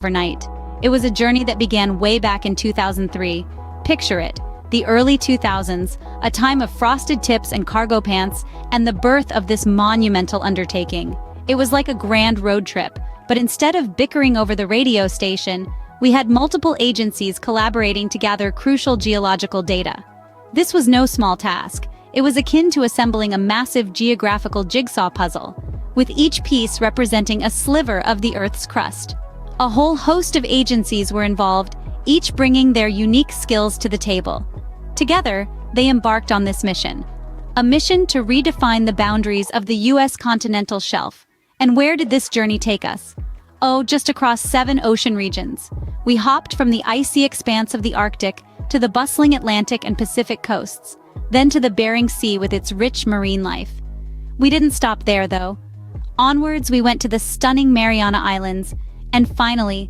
overnight. It was a journey that began way back in 2003. Picture it, the early 2000s, a time of frosted tips and cargo pants, and the birth of this monumental undertaking. It was like a grand road trip, but instead of bickering over the radio station, we had multiple agencies collaborating to gather crucial geological data. This was no small task. It was akin to assembling a massive geographical jigsaw puzzle, with each piece representing a sliver of the Earth's crust. A whole host of agencies were involved, each bringing their unique skills to the table. Together, they embarked on this mission. A mission to redefine the boundaries of the U.S. continental shelf. And where did this journey take us? Oh, just across 7 ocean regions. We hopped from the icy expanse of the Arctic to the bustling Atlantic and Pacific coasts, then to the Bering Sea with its rich marine life. We didn't stop there, though. Onwards, we went to the stunning Mariana Islands, and finally,